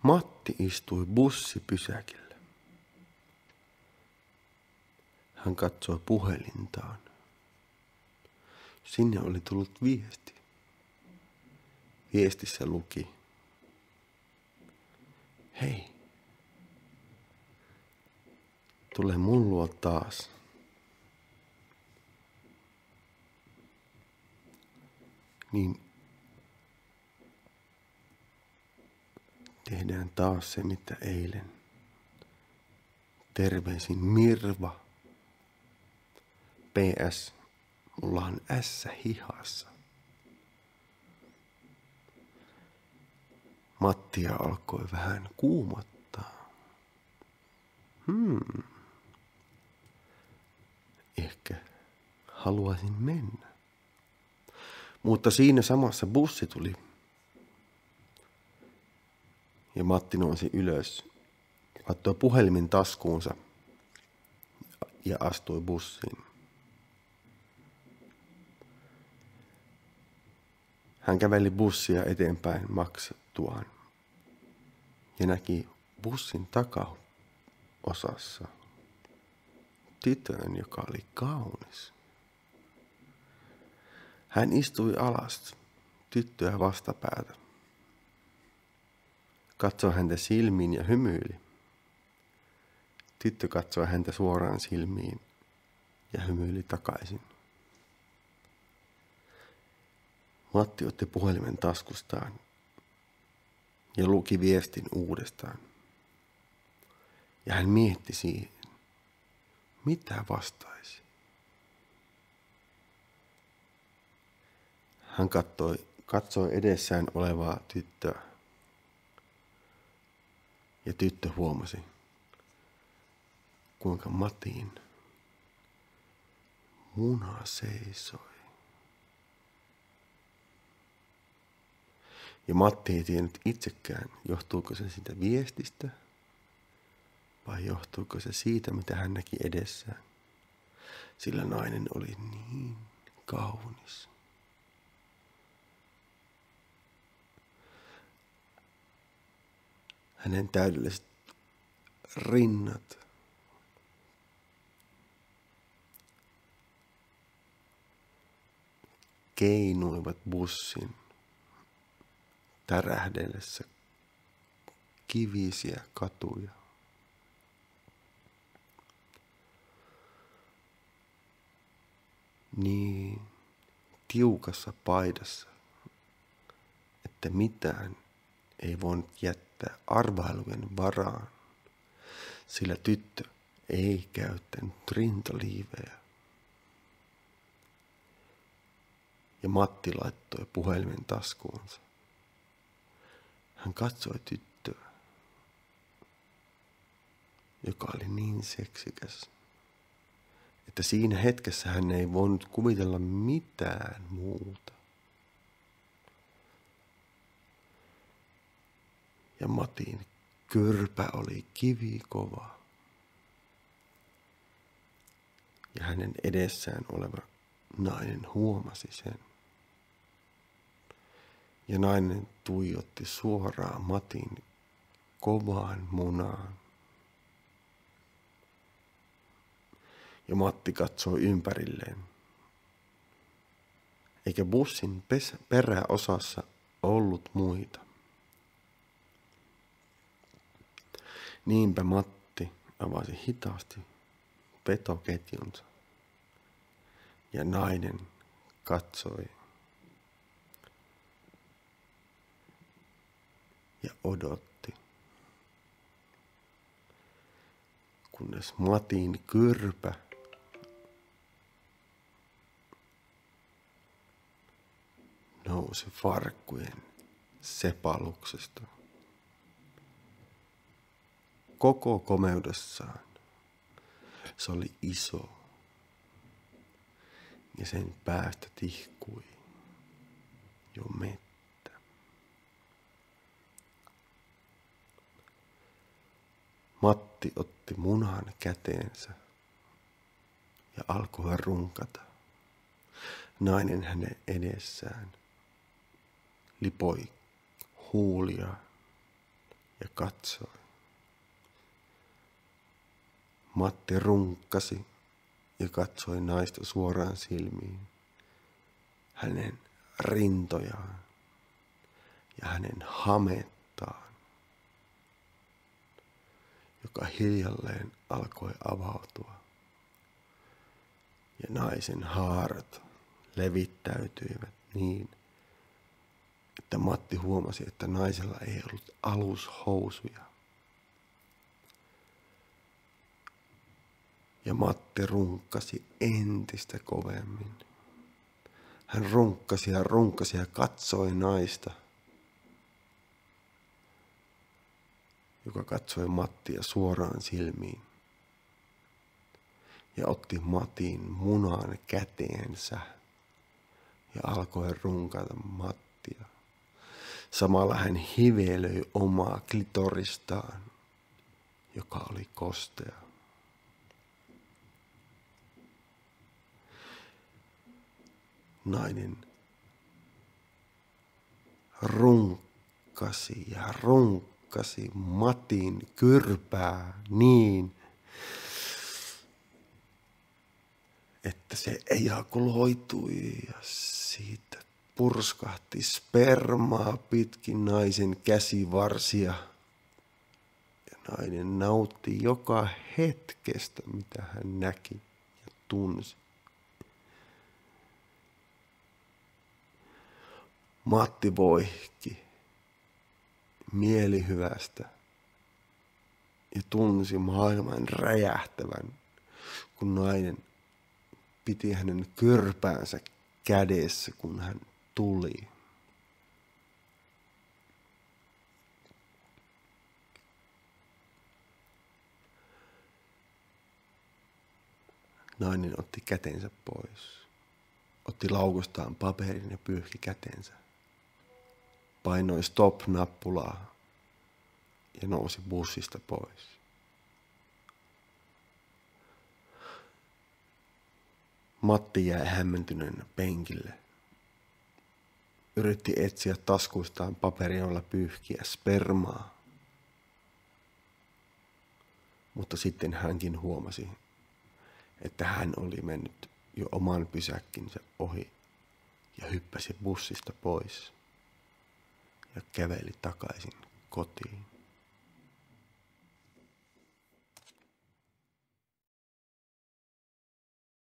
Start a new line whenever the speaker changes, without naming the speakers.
Matti istui bussipysäkillä. Hän katsoi puhelintaan. Sinne oli tullut viesti. Viestissä luki: hei, tule mun luo taas. Niin tehdään taas se, mitä eilen. Terveisin Mirva. PS, mulla on ässä hihassa. Mattia alkoi vähän kuumottaa. Ehkä haluaisin mennä. Mutta siinä samassa bussi tuli. Ja Matti nousi ylös, laittoi puhelimen taskuunsa ja astui bussiin. Hän käveli bussia eteenpäin maksattuaan ja näki bussin takaosassa tytön, joka oli kaunis. Hän istui alas tyttöä vastapäätä. Katsoi häntä silmiin ja hymyili. Tyttö katsoi häntä suoraan silmiin ja hymyili takaisin. Matti otti puhelimen taskustaan ja luki viestin uudestaan. Ja hän mietti siihen, mitä vastaisi. Hän katsoi edessään olevaa tyttöä. Ja tyttö huomasi, kuinka Matin muna seisoi. Ja Matti ei tiennyt itsekään, johtuuko se siitä viestistä vai johtuuko se siitä, mitä hän näki edessään. Sillä nainen oli niin kaunis. Hänen täydelliset rinnat keinuivat bussin tärähdellessä kivisiä katuja. Niin tiukassa paidassa, että mitään ei voinut jättää arvailujen varaan, sillä tyttö ei käyttänyt rintaliivejä. Ja Matti laittoi puhelimen taskuunsa. Hän katsoi tyttöä, joka oli niin seksikäs, että siinä hetkessä hän ei voinut kuvitella mitään muuta. Ja Matin kyrpä oli kivikova. Ja hänen edessään oleva nainen huomasi sen. Ja nainen tuijotti suoraan Matin kovaan munaan. Ja Matti katsoi ympärilleen. Eikä bussin peräosassa ollut muita. Niinpä Matti avasi hitaasti vetoketjunsa. Ja nainen katsoi ja odotti, kunnes Matin kyrpä nousi farkkujen sepaluksesta. Koko komeudessaan se oli iso ja sen päästä tihkui jo mettä. Matti otti munan käteensä ja alkoi runkata. Nainen hänen edessään lipoi huulia ja katsoi. Matti runkkasi ja katsoi naista suoraan silmiin, hänen rintojaan ja hänen hamettaan, joka hiljalleen alkoi avautua. Ja naisen haarat levittäytyivät niin, että Matti huomasi, että naisella ei ollut alushousuja. Ja Matti runkkasi entistä kovemmin. Hän runkkasi ja katsoi naista, joka katsoi Mattia suoraan silmiin. Ja otti Matin munan käteensä ja alkoi runkata Mattia. Samalla hän hivelöi omaa klitoristaan, joka oli kostea. Nainen runkkasi Matin kyrpää niin, että se ejakuloitui ja siitä purskahti spermaa pitkin naisen käsivarsia. Ja nainen nautti joka hetkestä, mitä hän näki ja tunsi. Matti voihki mielihyvästä ja tunsi maailman räjähtävän, kun nainen piti hänen kyrpäänsä kädessä, kun hän tuli. Nainen otti kätensä pois, otti laukustaan paperin ja pyyhki kätensä. Painoi stop-nappulaa ja nousi bussista pois. Matti jäi hämmentyneenä penkille. Yritti etsiä taskuistaan paperia, jolla pyyhkiä spermaa. Mutta sitten hänkin huomasi, että hän oli mennyt jo oman pysäkkinsä ohi ja hyppäsi bussista pois ja käveli takaisin kotiin.